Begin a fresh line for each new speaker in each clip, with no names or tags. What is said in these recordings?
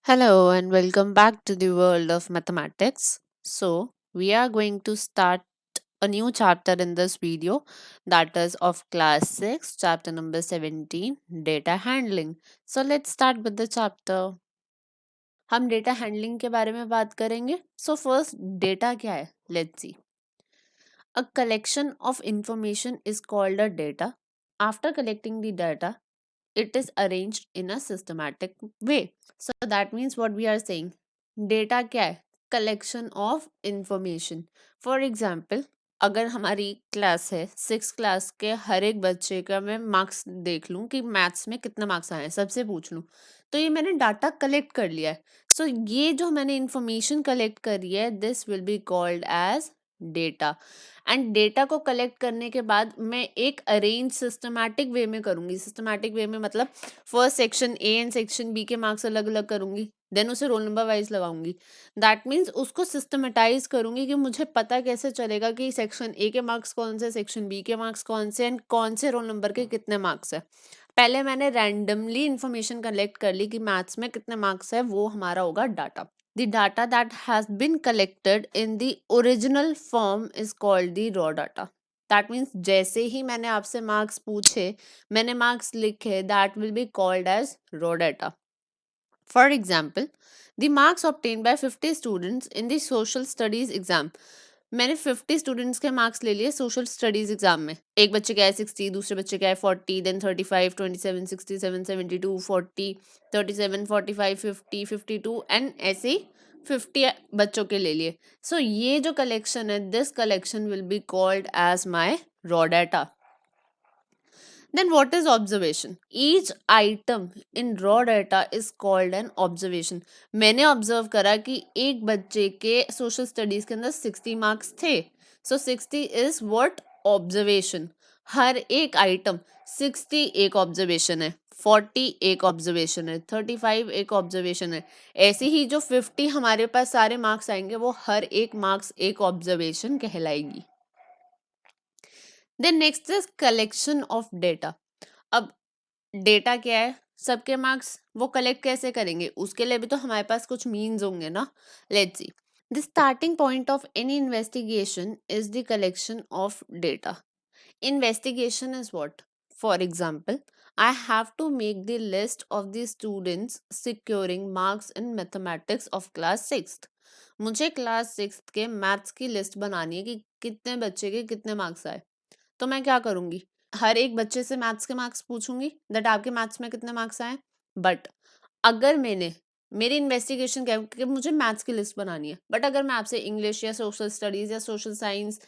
Hello and welcome back to the world of mathematics. So, we are going to start a new chapter in this video, that is of class 6, chapter number 17, data handling. So, let's start with the chapter. हम data handling के बारे में बात करेंगे. So first data क्या है? Let's see. A collection of information is called a data. After collecting the data, it is arranged in a systematic way. So that means what we are saying, data क्या है? Collection of information. For example, अगर हमारी class है 6 class के हर एक बच्चे का मैं मार्क्स देख लूँ कि मैथ्स में कितने मार्क्स आए हैं, सबसे पूछ लूँ, तो ये मैंने डाटा कलेक्ट कर लिया है. सो ये जो मैंने इंफॉर्मेशन कलेक्ट करी है, this will be called as data. And data को कलेक्ट करने के बाद मैं एक अरेंज सिस्टमैटिक वे में करूंगी. सिस्टमैटिक वे में मतलब first section A and section B के मार्क्स अलग अलग करूंगी, देन उसे रोल नंबर वाइज लगाऊंगी. दैट मीन्स उसको सिस्टमेटाइज करूंगी कि मुझे पता कैसे चलेगा कि सेक्शन ए के मार्क्स कौन से, सेक्शन बी के मार्क्स कौन से, एंड कौन से रोल नंबर के कितने मार्क्स है. पहले मैंने रैंडमली इंफॉर्मेशन कलेक्ट कर ली कि मैथ्स में कितने मार्क्स है, वो हमारा होगा data. The data that has been collected in the original form is called the raw data. That means जैसे ही मैंने आपसे मार्क्स पूछे, मैंने मार्क्स लिखे, that will be called as raw data. For example, the marks obtained by 50 students in the social studies exam. मैंने 50 students के marks ले लिए सोशल स्टडीज एग्जाम में. एक बच्चे का है 60, दूसरे बच्चे का है 40, देन 35, 27, 67, 72, 40, 37, 45, 50, 52 एंड ऐसे ही 50 बच्चों के ले लिए. सो ये जो कलेक्शन है, this collection will be called as my raw data. Then what is observation? Each item in raw data is called an observation. मैंने ऑब्जर्व करा कि एक बच्चे के सोशल स्टडीज के अंदर 60 मार्क्स थे. सो 60 इज व्हाट? ऑब्जर्वेशन. हर एक आइटम 60 एक ऑब्जर्वेशन है, 40 एक ऑब्जर्वेशन है, 35 एक ऑब्जर्वेशन है. ऐसे ही जो 50 हमारे पास सारे मार्क्स आएंगे, वो हर एक मार्क्स एक ऑब्जर्वेशन कहलाएगी. Then next is collection of data. अब डेटा क्या है? सबके मार्क्स वो कलेक्ट कैसे करेंगे? उसके लिए भी तो हमारे पास कुछ मीन्स होंगे ना. Let's see. The starting point of any investigation is the collection of data. Investigation is what? For example, I have to make the list of the students securing marks in mathematics of class 6th. मुझे class 6th के maths की list बनानी है कि कितने बच्चे के कितने मार्क्स आए. तो मैं क्या करूंगी? हर एक बच्चे से मैथ्स के मार्क्स पूछूंगी, दैट आपके मैथ्स में कितने मार्क्स आए. बट अगर मेरी इन्वेस्टिगेशन क्या है कि मुझे मैथ्स की लिस्ट बनानी है, बट अगर मैं आपसे इंग्लिश या सोशल स्टडीज या सोशल साइंस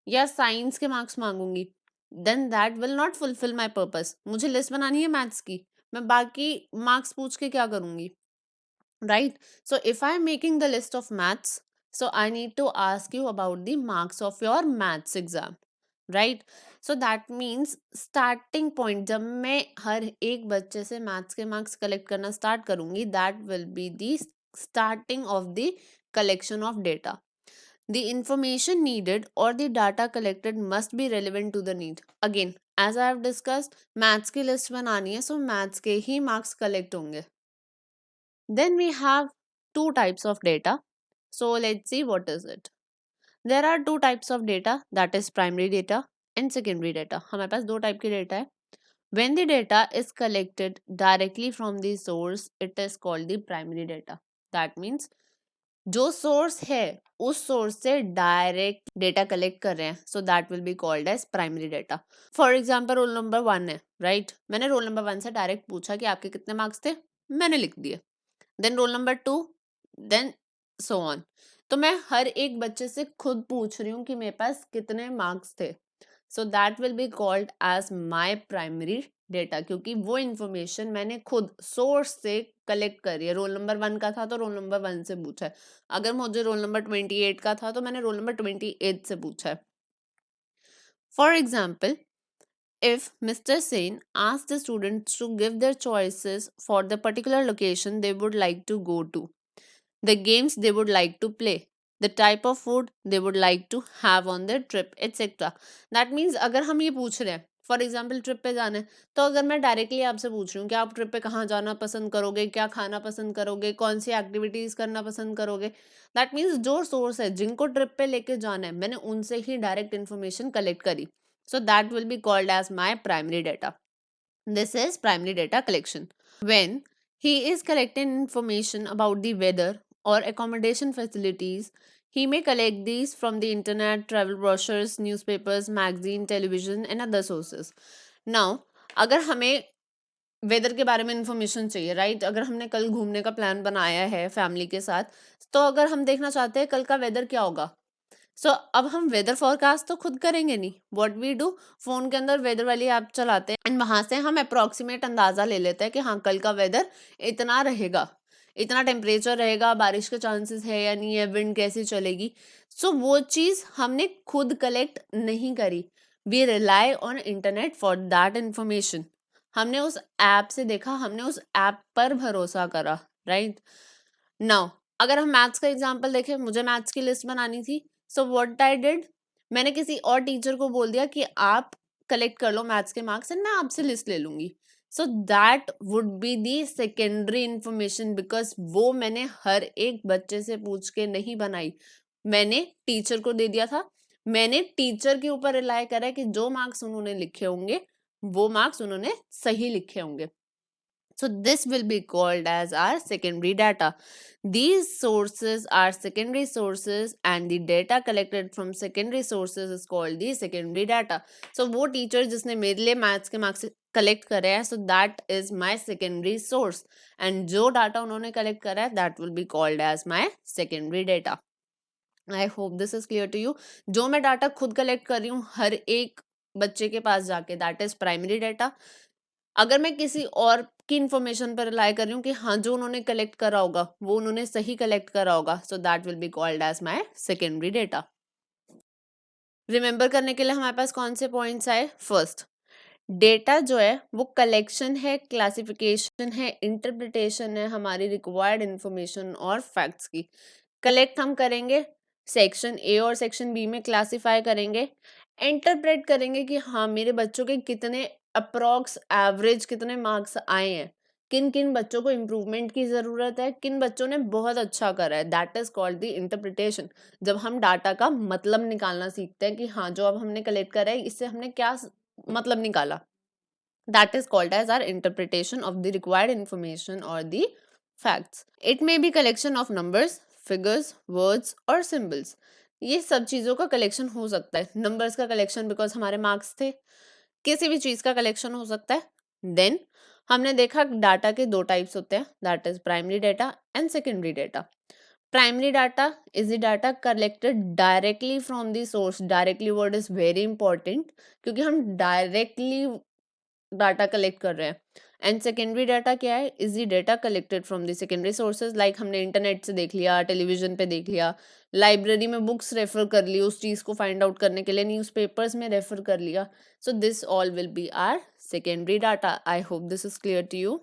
या साइंस के मार्क्स मांगूंगी, then that will not fulfil my purpose. मुझे लिस्ट बनानी है मैथ्स की, मैं बाकी मार्क्स पूछ के क्या करूंगी? Right? So if I'm making the list of maths, so I need to ask you about the marks of your maths exam. Right? So that means starting point, जब मैं हर एक बच्चे से मैथ्स के मार्क्स कलेक्ट करना start करूंगी, that will be the starting of the collection of data. The information needed or the data collected must be relevant to the need. Again, as I have discussed, maths की list बनानी है, so maths के ही marks collect होंगे. Then we have two types of data. So let's see what is it. There are two types of data, that is primary data and secondary data. हमारे पास दो type की data है. When the data is collected directly from the source, it is called the primary data. That means जो source है उस source से direct data collect कर रहे हैं, so that will be called as primary data. For example roll number 1 है, right? मैंने role number 1 से डायरेक्ट पूछा कि आपके कितने मार्क्स थे, मैंने लिख दिए. Then roll number 2, then so on. तो मैं हर एक बच्चे से खुद पूछ रही हूँ कि मेरे पास कितने मार्क्स थे. So that will be called as my primary data, क्योंकि वो इंफॉर्मेशन मैंने खुद सोर्स से कलेक्ट करी है. रोल नंबर 1 का था तो रोल नंबर 1 से पूछा है. अगर मुझे रोल नंबर 28 का था तो मैंने रोल नंबर 28 से पूछा है. For example, if Mr. Sen asked the students to give their choices for the particular location they would like to go to, the games they would like to play, the type of food they would like to have on their trip, etc. That means अगर हम ये पूछ रहे हैं for example trip पे जाना है, तो अगर मैं डायरेक्टली आपसे पूछ रही हूँ कि आप ट्रिप पे कहाँ जाना पसंद करोगे, क्या खाना पसंद करोगे, कौन सी एक्टिविटीज करना पसंद करोगे, दैट मीन्स जो सोर्स है जिनको ट्रिप पे लेके जाना है मैंने उनसे ही डायरेक्ट इन्फॉर्मेशन कलेक्ट करी, so that will be called as my primary data. This is primary data collection. When he is collecting information about the weather or accommodation facilities, he may collect these from the internet, travel brochures, newspapers, magazine, television and other sources. Now, अगर हमें weather के बारे में information चाहिए, right, अगर हमने कल घूमने का प्लान बनाया है फैमिली के साथ, तो अगर हम देखना चाहते हैं कल का वेदर क्या होगा, अब हम वेदर फोरकास्ट तो खुद करेंगे नहीं, व्हाट वी डू, फोन के अंदर वेदर वाली ऐप चलाते हैं एंड वहां से हम अप्रोक्सीमेट अंदाजा ले लेते हैं कि हाँ कल का वेदर इतना रहेगा, इतना टेम्परेचर रहेगा, बारिश के चांसेस है या नहीं है, विंड कैसी चलेगी। वो चीज हमने खुद कलेक्ट नहीं करी, we rely on internet for that information. हमने उस ऐप से देखा, हमने उस ऐप पर भरोसा करा, राइट। नाउ अगर हम मैथ्स का एग्जांपल देखें, मुझे मैथ्स की लिस्ट बनानी थी, सो व्हाट आई डिड, मैंने किसी और टीचर को बोल दिया कि आप कलेक्ट कर लो मैथ्स के मार्क्स एंड मैं आपसे लिस्ट ले लूंगी। So that would be the secondary information, because वो मैंने हर एक बच्चे से पूछ के नहीं बनाई, मैंने टीचर को दे दिया था, मैंने टीचर के ऊपर रिलाई करा है कि जो मार्क्स उन्होंने लिखे होंगे वो मार्क्स उन्होंने सही लिखे होंगे। So this will be called as our secondary data. These sources are secondary sources and the data collected from secondary sources is called the secondary data. So वो teacher जिसने मेरे लिए maths के marks collect करे हैं, so that is my secondary source. And जो data उन्होंने collect करा है, that will be called as my secondary data. I hope this is clear to you. जो मैं डाटा खुद कलेक्ट कर रही हूँ हर एक बच्चे के पास जाके, दैट इज प्राइमरी डाटा। अगर मैं किसी और की इंफॉर्मेशन पर रिलाई कर रही हूँ कि हाँ जो उन्होंने कलेक्ट करा होगा वो उन्होंने सही कलेक्ट करा होगा, so that will be called as my secondary data. Remember करने के लिए हमारे पास कौन से पॉइंट्स आए, फर्स्ट, डेटा जो है वो कलेक्शन है, क्लासिफिकेशन है, इंटरप्रिटेशन है हमारी रिक्वायर्ड इंफॉर्मेशन और फैक्ट्स की। कलेक्ट हम करेंगे सेक्शन ए और सेक्शन बी में, क्लासिफाई करेंगे, इंटरप्रेट करेंगे कि हाँ मेरे बच्चों के कितने अप्रॉक्स एवरेज कितने मार्क्स आए हैं, किन किन बच्चों को इम्प्रूवमेंट की जरूरत है, किन बच्चों ने बहुत अच्छा करा है, that is called the interpretation. जब हम डाटा का मतलब निकालना सीखते हैं कि हाँ जो अब हमने कलेक्ट करा है इससे हमने क्या मतलब निकाला, that is called as our interpretation of the required information or the facts. It may be collection of numbers, figures, words or symbols. ये सब चीजों का कलेक्शन हो सकता है, नंबर्स का कलेक्शन बिकॉज हमारे मार्क्स थे, किसी भी चीज का कलेक्शन हो सकता है। देन हमने देखा डाटा के दो टाइप्स होते हैं, that is primary data and secondary data. Primary data is the data collected directly from the source, directly word is very important क्योंकि हम डायरेक्टली डाटा कलेक्ट कर रहे हैं। एंड सेकेंडरी डाटा क्या है, is the data collected from the secondary sources, like हमने internet से देख लिया, टेलीविजन पे देख लिया, लाइब्रेरी में बुक्स रेफर कर ली उस चीज को फाइंड आउट करने के लिए, न्यूज़पेपर्स में रेफर कर लिया। So this all will be our secondary data. I hope this is clear to you.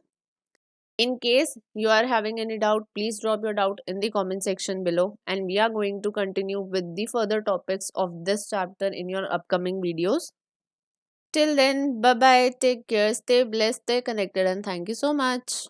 In case you are having any doubt, please drop your doubt in the comment section below and we are going to continue with the further topics of this chapter in your upcoming videos. Till then, bye bye, take care, stay blessed, stay connected, and thank you so much.